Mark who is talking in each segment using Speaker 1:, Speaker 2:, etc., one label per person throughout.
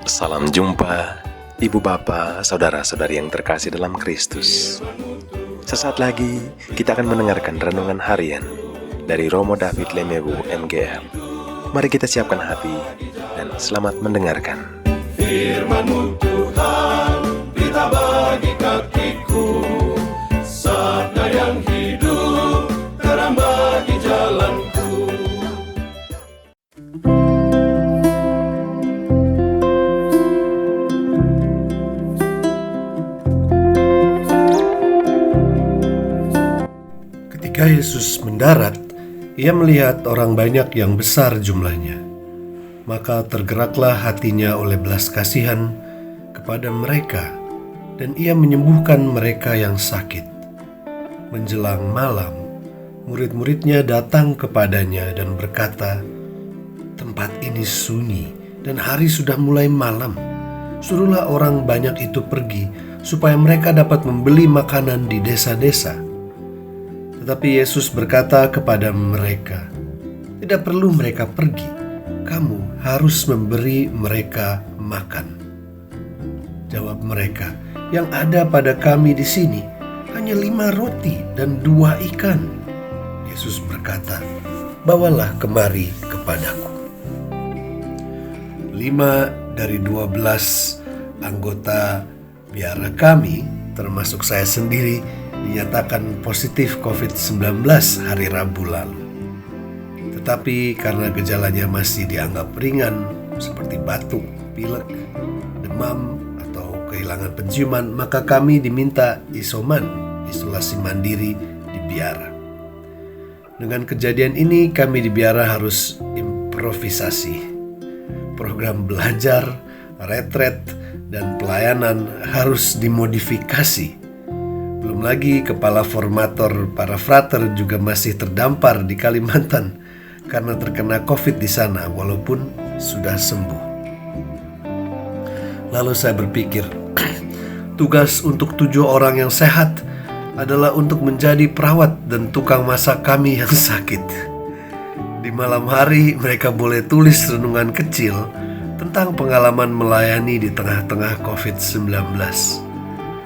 Speaker 1: Salam jumpa, Ibu Bapa, Saudara-saudari yang terkasih dalam Kristus. Sesaat lagi kita akan mendengarkan renungan harian dari Romo David Lemewu MGR. Mari kita siapkan hati dan selamat mendengarkan.
Speaker 2: Firman-Mu Tuhan, berita bagi kakiku, sabda yang hidup, terang bagi jalanku.
Speaker 3: Ketika Yesus mendarat, ia melihat orang banyak yang besar jumlahnya. Maka tergeraklah hatinya oleh belas kasihan kepada mereka, dan ia menyembuhkan mereka yang sakit. Menjelang malam, murid-muridnya datang kepadanya dan berkata, "Tempat ini sunyi dan hari sudah mulai malam. Suruhlah orang banyak itu pergi, supaya mereka dapat membeli makanan di desa-desa." Tetapi Yesus berkata kepada mereka, "Tidak perlu mereka pergi, kamu harus memberi mereka makan." Jawab mereka, "Yang ada pada kami di sini hanya 5 roti dan 2 ikan." Yesus berkata, "Bawalah kemari kepadaku." 5 dari 12 anggota biara kami, termasuk saya sendiri, dinyatakan positif COVID-19 hari Rabu lalu. Tetapi karena gejalanya masih dianggap ringan, seperti batuk, pilek, demam, atau kehilangan penciuman, maka kami diminta isolasi mandiri di biara. Dengan kejadian ini, kami di biara harus improvisasi. Program belajar, retret, dan pelayanan harus dimodifikasi. Belum lagi kepala formator para frater juga masih terdampar di Kalimantan karena terkena COVID di sana walaupun sudah sembuh. Lalu saya berpikir, tugas untuk 7 orang yang sehat adalah untuk menjadi perawat dan tukang masak kami yang sakit. Di malam hari mereka boleh tulis renungan kecil tentang pengalaman melayani di tengah-tengah COVID-19.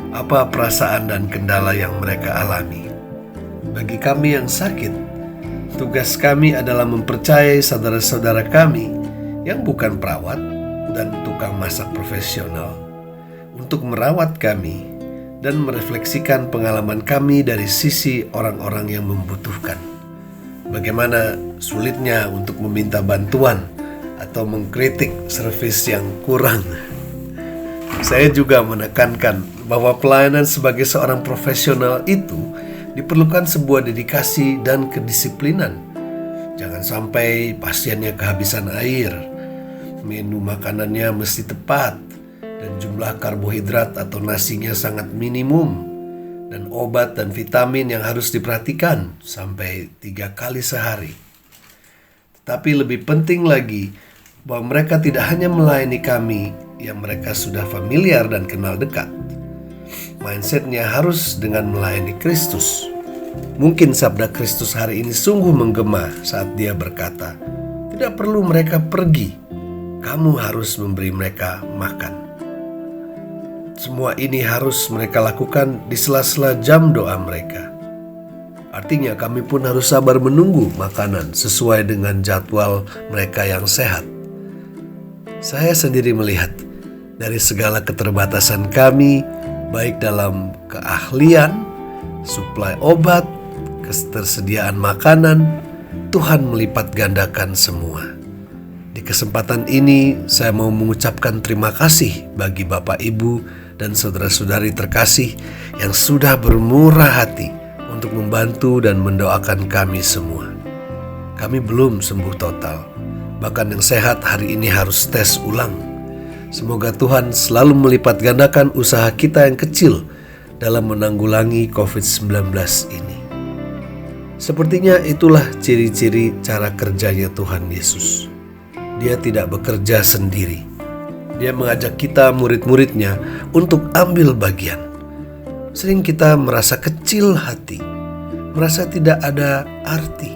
Speaker 3: Apa perasaan dan kendala yang mereka alami. Bagi kami yang sakit, tugas kami adalah mempercayai saudara-saudara kami yang bukan perawat dan tukang masak profesional untuk merawat kami dan merefleksikan pengalaman kami dari sisi orang-orang yang membutuhkan. Bagaimana sulitnya untuk meminta bantuan atau mengkritik servis yang kurang. Saya juga menekankan bahwa pelayanan sebagai seorang profesional itu diperlukan sebuah dedikasi dan kedisiplinan. Jangan sampai pasiennya kehabisan air, menu makanannya mesti tepat, dan jumlah karbohidrat atau nasinya sangat minimum, dan obat dan vitamin yang harus diperhatikan sampai 3 kali sehari. Tapi lebih penting lagi, bahwa mereka tidak hanya melayani kami yang mereka sudah familiar dan kenal dekat. Mindsetnya harus dengan melayani Kristus. Mungkin sabda Kristus hari ini sungguh menggema saat dia berkata, "Tidak perlu mereka pergi, kamu harus memberi mereka makan." Semua ini harus mereka lakukan di sela-sela jam doa mereka. Artinya kami pun harus sabar menunggu makanan sesuai dengan jadwal mereka yang sehat. Saya sendiri melihat dari segala keterbatasan kami, baik dalam keahlian, suplai obat, ketersediaan makanan, Tuhan melipat gandakan semua. Di kesempatan ini, saya mau mengucapkan terima kasih bagi Bapak, Ibu, dan saudara-saudari terkasih yang sudah bermurah hati untuk membantu dan mendoakan kami semua. Kami belum sembuh total. Bahkan yang sehat hari ini harus tes ulang. Semoga Tuhan selalu melipat gandakan usaha kita yang kecil dalam menanggulangi COVID-19 ini. Sepertinya itulah ciri-ciri cara kerjanya Tuhan Yesus. Dia tidak bekerja sendiri. Dia mengajak kita murid-muridnya untuk ambil bagian. Sering kita merasa kecil hati, merasa tidak ada arti.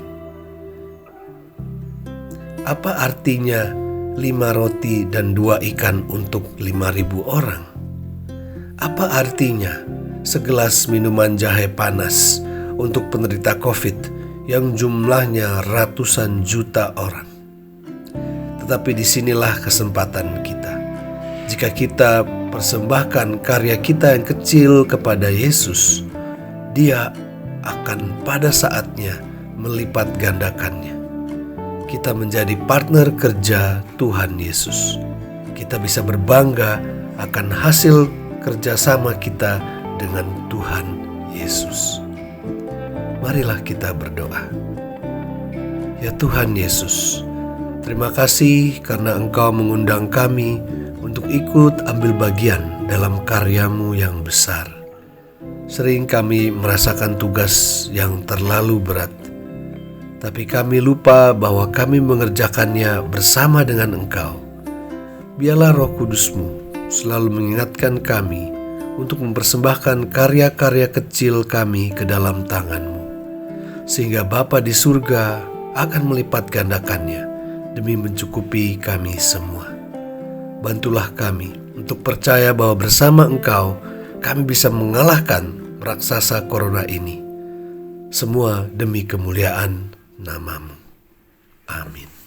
Speaker 3: Apa artinya 5 roti dan 2 ikan untuk 5.000 orang? Apa artinya segelas minuman jahe panas untuk penderita COVID yang jumlahnya ratusan juta orang? Tetapi disinilah kesempatan kita. Jika kita persembahkan karya kita yang kecil kepada Yesus, Dia akan pada saatnya melipat gandakannya. Kita menjadi partner kerja Tuhan Yesus. Kita bisa berbangga akan hasil kerjasama kita dengan Tuhan Yesus. Marilah kita berdoa. Ya Tuhan Yesus, terima kasih karena Engkau mengundang kami untuk ikut ambil bagian dalam karya-Mu yang besar. Sering kami merasakan tugas yang terlalu berat, tapi kami lupa bahwa kami mengerjakannya bersama dengan Engkau. Biarlah Roh Kudus-Mu selalu mengingatkan kami untuk mempersembahkan karya-karya kecil kami ke dalam tangan-Mu, sehingga Bapa di surga akan melipat gandakannya demi mencukupi kami semua. Bantulah kami untuk percaya bahwa bersama Engkau kami bisa mengalahkan raksasa corona ini. Semua demi kemuliaan nama-Mu. Amin.